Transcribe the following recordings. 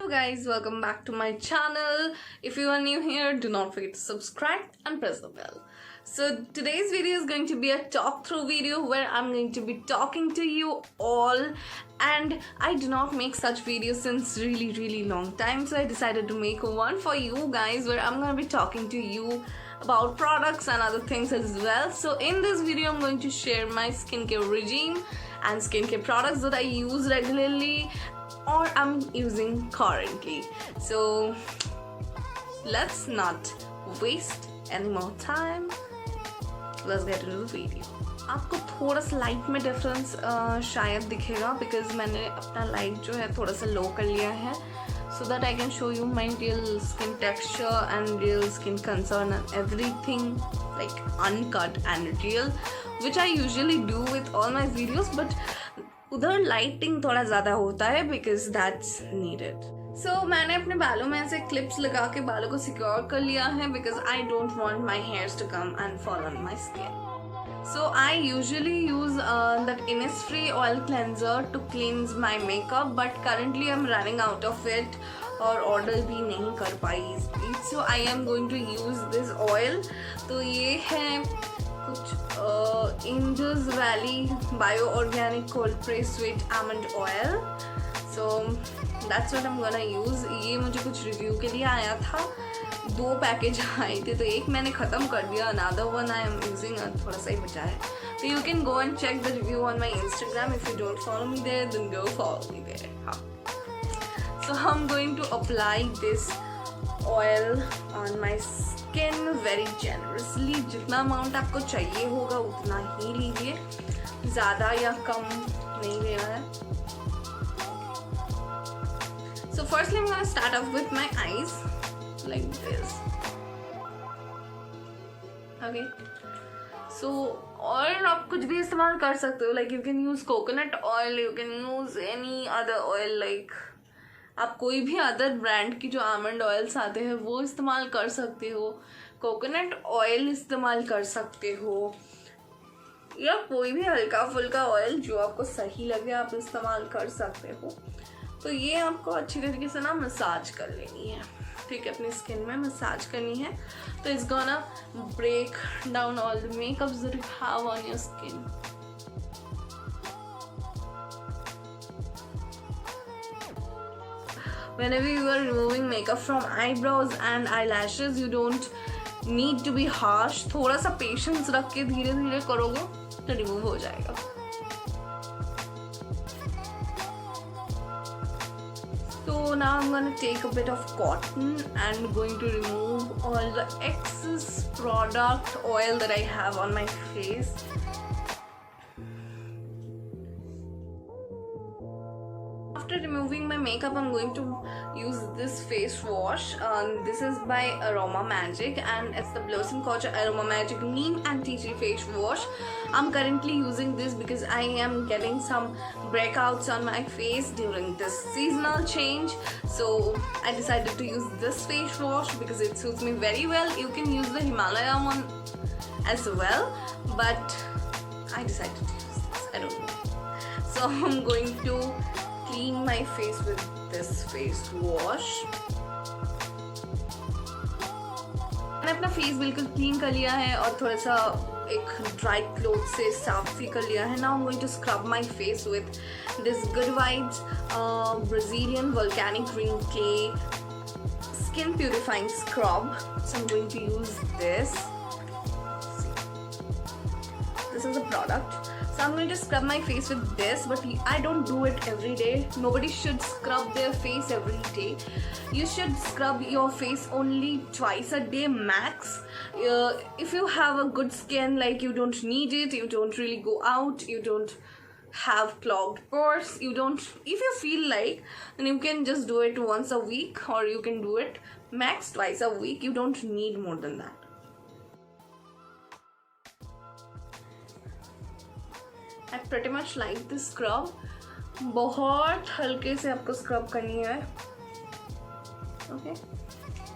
guys, welcome back to my channel. If you are new here, do not forget to subscribe and press the bell. So today's video is going to be a talk through video where I'm going to be talking to you all, and I do not make such videos since really long time, so I decided to make one for you guys where I'm going to be talking to you about products and other things as well. So in this video I'm going to share my skincare regime and skincare products that I use regularly or I'm using currently. So let's not waste any more time. Let's get into the video. आपको थोड़ा सा light में difference शायद दिखेगा because मैंने अपना light जो है थोड़ा सा लो कर लिया है so that I can show you my real skin texture and real skin concern and everything like uncut and real, which I usually do with all my videos, but उधर लाइटिंग थोड़ा ज़्यादा होता है because that's needed. So मैंने अपने बालों में से क्लिप्स लगा के बालों को सिक्योर कर लिया है because I don't want my hairs to come and fall on my skin. So I usually use that Innisfree oil cleanser to cleanse my makeup, but currently I'm running out of it और order भी नहीं कर पाई. So I am going to use this oil. तो ये है कुछ Indus Valley Bio Organic Cold Pressed Sweet Almond Oil. So that's what I'm gonna use. ये मुझे कुछ रिव्यू के लिए आया था, 2 पैकेज आए थे तो एक मैंने ख़त्म कर दिया, another one I am using, थोड़ा सा ही बचा है. So you can go and check the review on my Instagram. If you don't follow me there, then go follow me there. हाँ. So I'm going to apply this oil on my skin very generously. जितना amount आपको चाहिए होगा उतना ही लीजिए, ज़्यादा या कम नहीं लेना है. So firstly I'm gonna start off with my eyes like this. Okay. So oil आप कुछ भी इस्तेमाल कर सकते हो, like you can use coconut oil, you can use any other oil, like आप कोई भी अदर ब्रांड की जो आमंड ऑयल्स आते हैं वो इस्तेमाल कर सकते हो, कोकोनट ऑयल इस्तेमाल कर सकते हो, या कोई भी हल्का फुल्का ऑयल जो आपको सही लगे आप इस्तेमाल कर सकते हो. तो ये आपको अच्छी तरीके से ना मसाज कर लेनी है, ठीक है, अपनी स्किन में मसाज करनी है. तो it's gonna break down all the makeups that you have on your skin. Whenever you are removing makeup from eyebrows and eyelashes, you don't need to be harsh. थोड़ा सा पेशेंस रख के धीरे धीरे करोगे तो रिमूव हो जाएगा. So now I'm gonna take a bit of cotton and going to remove all the excess product oil that I have on my face. After removing my makeup, I'm going to use this face wash. This is by Aroma Magic and it's the Blossom Culture Aroma Magic Neem and Tea Tree Face Wash. I'm currently using this because I am getting some breakouts on my face during this seasonal change. So I decided to use this face wash because it suits me very well. You can use the Himalaya one as well, but I decided to use this. I don't know. So I'm going to clean my face with this face wash. मैंने अपना face बिल्कुल clean कर लिया है और थोड़ा सा एक ड्राई क्लॉथ से साफ भी कर लिया है. Now I'm going to scrub my face with this Good Vibes Brazilian Volcanic Green Clay Skin Purifying Scrub. So I'm going to use this. This is a product. So I'm going to scrub my face with this, but I don't do it every day. Nobody should scrub their face every day. You should scrub your face only twice a day max. If you have a good skin, like you don't need it, you don't really go out, you don't have clogged pores, you don't, if you feel like, then you can just do it once a week, or you can do it max twice a week. You don't need more than that. I pretty much like this scrub. बहुत हल्के से आपको scrub करनी है. Okay,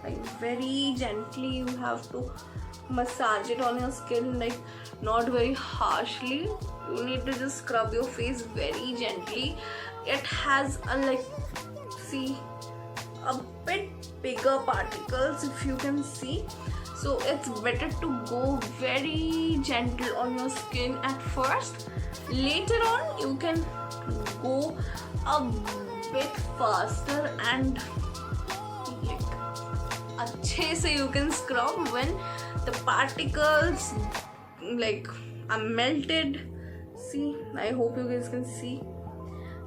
like very gently you have to massage it on your skin, like not very harshly. You need to just scrub your face very gently. It has a like, see, a bit bigger particles, if you can see. So it's better to go very gentle on your skin at first. Later on you can go a bit faster and like अच्छे से you can scrub when the particles like are melted. See, I hope you guys can see.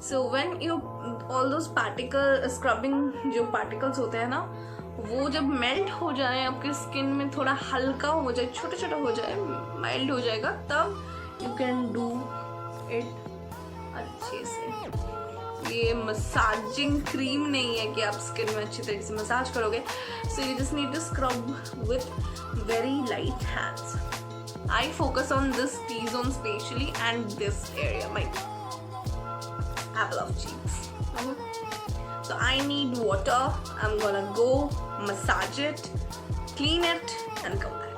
So when you all those particle scrubbing जो particles होते हैं ना, वो जब melt हो जाए आपके स्किन में, थोड़ा हल्का हो जाए, छोटा छोटा हो जाए, माइल्ड हो जाएगा, तब यू कैन डू इट अच्छे से। ये मसाजिंग क्रीम नहीं है कि आप स्किन में अच्छी तरीके से मसाज करोगे। So you just need to scrub with very light hands. I focus on this T zone spatially and this area, my apple of cheeks. So I need water. I'm gonna go massage it, clean it and come back.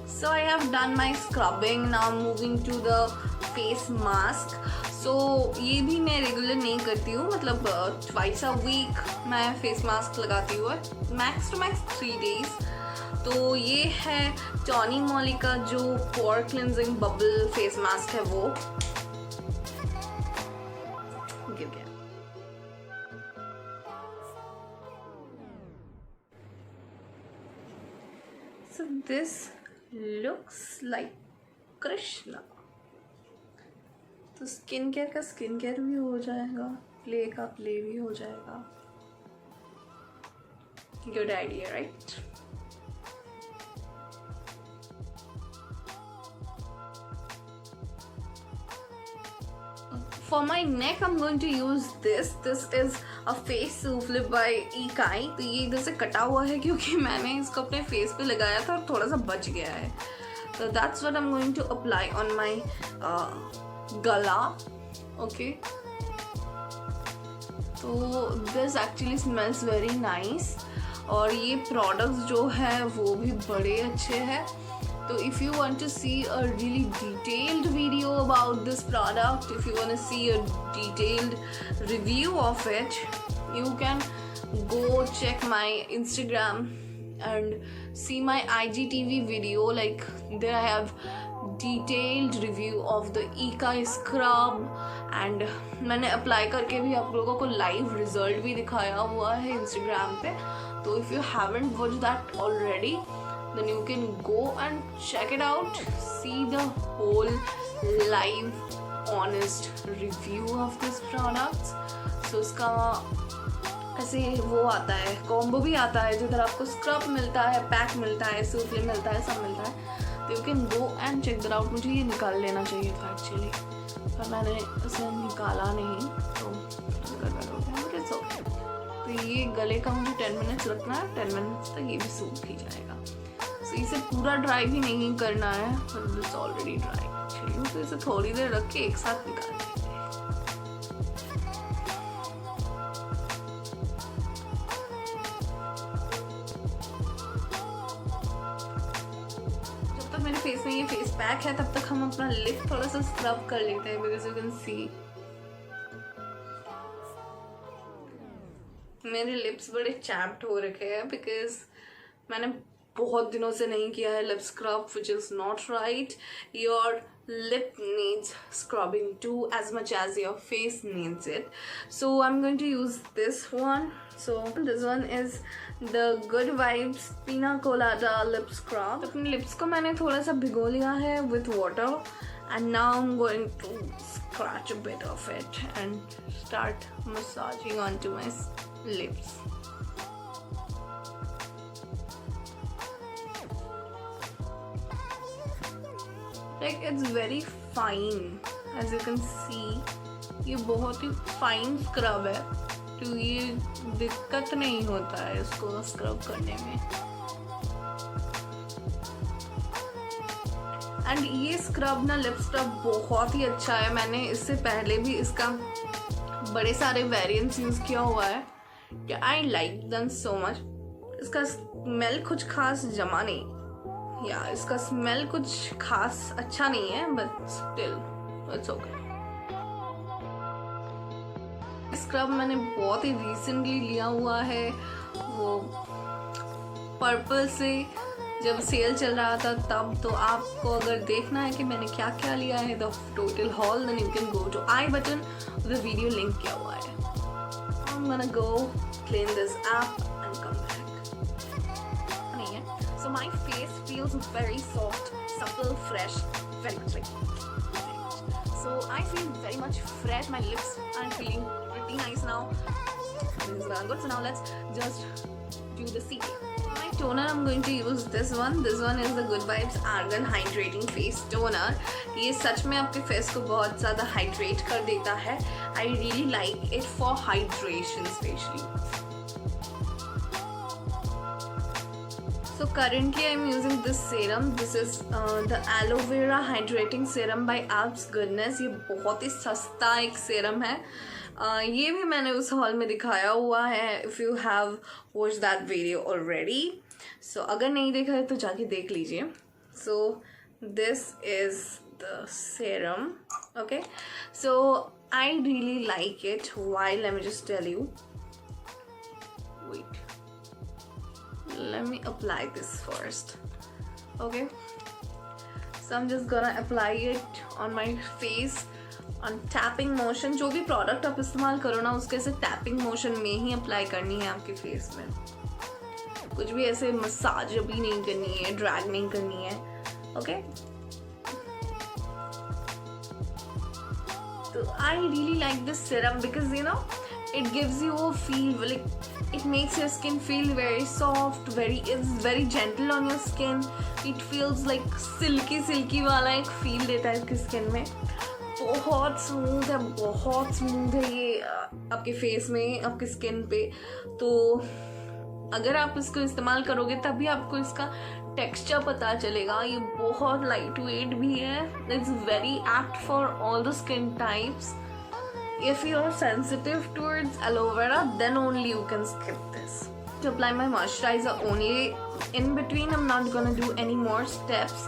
So I have done my scrubbing. Now moving to the face mask. So ये भी मैं regular नहीं करती हूँ, मतलब twice a week मैं face mask लगाती हूँ, मैक्स टू मैक्स 3 days। तो ये है टॉनी मॉली का जो पोर क्लिनजिंग बबल फेस मास्क है वो। So this looks like Krishna। तो स्किन केयर का स्किन केयर भी हो जाएगा, प्ले का प्ले भी हो जाएगा। Good idea, right? For my neck I'm going to use this. This is a face souffle by Ikai। तो ये इधर से कटा हुआ है क्योंकि मैंने इसको अपने फेस पे लगाया था और थोड़ा सा बच गया है। So that's what I'm going to apply on my गला। Okay। तो this actually smells very nice और ये products जो है वो भी बड़े अच्छे हैं। So if you want to see a really detailed video about this product, if you want to see a detailed review of it, you can go check my Instagram and see my IGTV video. Like there I have detailed review of the Ikai scrub and मैंने apply करके भी आप लोगों को live result भी दिखाया हुआ है Instagram पे। तो if you haven't watched that already, then you can go and check it out, see the whole live honest review of this products. So इसका ऐसे वो आता है, कॉम्बो भी आता है जिधर आपको स्क्रब मिलता है, पैक मिलता है, सूफले मिलता है, सब मिलता है। तो you can go and check that out। मुझे ये निकाल लेना चाहिए था एक्चुअली, पर मैंने इसे निकाला नहीं, तो गड़बड़ हो गया, बट इट्स ओके। तो ये गले का मुझे 10 मिनट्स रखना है, 10 मिनट्स तक ये भी सूख ही जाएगा। तो इसे पूरा ड्राई भी नहीं करना है, but it's already dry actually. तो इसे थोड़ी देर रख के एक साथ निकाल देंगे। जब तक मेरे फेस में ये फेस पैक है तब तक हम अपना लिप थोड़ा सा स्क्रब कर लेते हैं, बिकॉज यू कैन सी मेरे लिप्स बड़े चैप्ड हो रखे हैं, बिकॉज मैंने बहुत दिनों से नहीं किया है lip scrub, which is not right. Your lip needs scrubbing too, as much as your face needs it. So I'm going to use this one. So this one is the Good Vibes Pina Colada lip scrub. अपने lips को मैंने थोड़ा सा भिगो लिया है with water, and now I'm going to scratch a bit of it and start massaging onto my lips. Like it's very fine, as you can see। ये बहुत ही फाइन स्क्रब है, तो ये दिक्कत नहीं होता है इसको स्क्रब करने में। एंड ये स्क्रब ना, लिप स्क्रब बहुत ही अच्छा है। मैंने इससे पहले भी इसका बड़े सारे वेरिएंट्स यूज़ किया हुआ है, कि I like them so much. इसका स्मेल कुछ खास जमा नहीं, या इसका स्मेल कुछ खास अच्छा नहीं है, but still it's okay. Scrub मैंने बहुत ही रिसेंटली लिया हुआ है, वो पर्पल से, जब सेल चल रहा था तब। तो आपको अगर देखना है कि मैंने क्या क्या लिया है, the total hall, then you can go to I button, the video link किया हुआ है। I'm gonna go clean this app and come back. नहीं है, so my face feels very soft, supple, fresh, very much like. So I feel very much fresh. My lips are feeling pretty nice now. This is well good. So now let's just do the CK. My toner, I'm going to use this one. This one is the Good Vibes Argan Hydrating Face Toner. ये सच में आपके face को बहुत ज़्यादा hydrate कर देता है. I really like it for hydration especially. So currently I'm using this serum. This is the Aloe Vera Hydrating Serum by Alps Goodness. ये बहुत ही सस्ता एक सेरम है. ये भी मैंने उस हॉल में दिखाया हुआ है. If you have watched that video already, so अगर नहीं देखा है तो जाके देख लीजिए. So this is the serum. Okay, so I really like it. Why? Let me just tell you. Wait. Let me apply this first. Okay, so I'm just gonna apply it on my face on tapping motion. जो भी product आप इस्तेमाल करो ना, उसके से tapping motion में ही apply करनी है आपके फेस में. कुछ भी ऐसे मसाज भी नहीं करनी है, ड्रैग नहीं करनी है. ओके, तो I really like this serum because you know it gives you a feel like it makes your skin feel very soft, it's very gentle on your skin. It feels like silky वाला एक feel देता है आपकी skin में. बहुत smooth है ये आपके फेस में, आपके स्किन पे. तो अगर आप इसको इस्तेमाल करोगे तभी आपको इसका टेक्सचर पता चलेगा. ये बहुत लाइट वेट भी है. It's very apt for all the skin types. If you are sensitive towards aloe vera, then only you can skip this. To apply my moisturizer only, in between I'm not gonna do any more steps.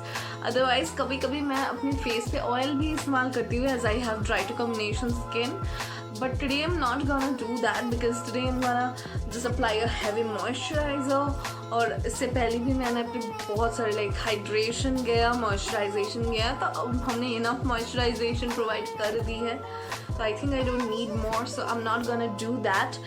Otherwise कभी कभी मैं अपने face पे oil भी इस्तेमाल करती हूँ as I have dry to combination skin. But today I'm not gonna do that because today I'm gonna just apply a heavy moisturizer. और इससे पहले भी मैंने अपने बहुत सारे लाइक हाइड्रेशन गया, मॉइस्चराइजेशन गया, तो अब हमने इनफ मॉइस्चराइजेशन प्रोवाइड कर दी है. So I think I don't need more, so I'm not gonna do that.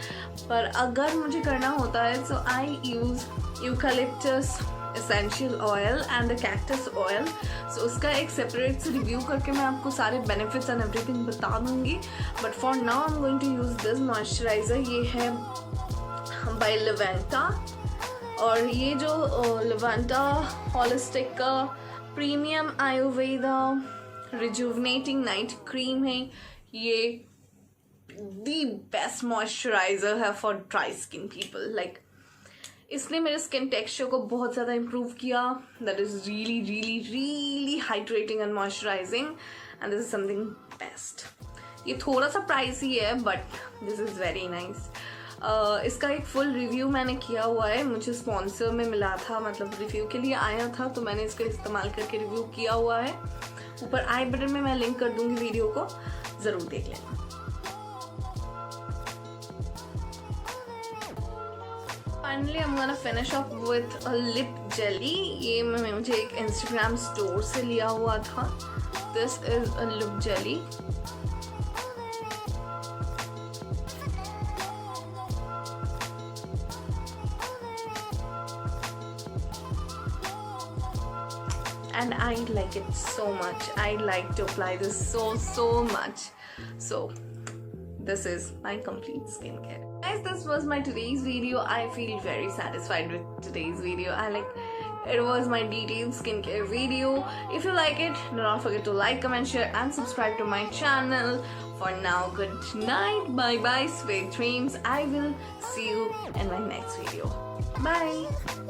पर अगर मुझे करना होता है, so I use eucalyptus essential oil and the cactus oil. So उसका एक सेपरेट से रिव्यू करके मैं आपको सारे benefits and everything बता दूँगी. But for now I'm going to use this moisturizer. ये है by Levanta. और ये जो Levanta होलिस्टिक का प्रीमियम आयुर्वेदा रिजुवनेटिंग नाइट क्रीम है. ये दी बेस्ट मॉइस्चराइजर है for dry skin people. Like इसने मेरे स्किन टेक्सचर को बहुत ज़्यादा इम्प्रूव किया. That is really really really hydrating and moisturising and this is something best. ये थोड़ा सा प्राइसी है but this is very nice. इसका एक फुल रिव्यू मैंने किया हुआ है. मुझे स्पॉन्सर में मिला था, मतलब रिव्यू के लिए आया था, तो मैंने इसका इस्तेमाल करके रिव्यू किया हुआ है. ऊपर आई बटन में मैं लिंक कर दूंगी वीडियो को, ज़रूर देख लेना. Finally I'm gonna finish off with a lip jelly. ये मुझे एक इंस्टाग्राम स्टोर से लिया हुआ था. This is a lip jelly. And I like it so much. I like to apply this so much. So this is my complete skincare. Guys, this was my today's video. I feel very satisfied with today's video. It was my detailed skincare video. If you like it, do not forget to like, comment, share and subscribe to my channel. For now, good night. Bye bye, sweet dreams. I will see you in my next video. Bye.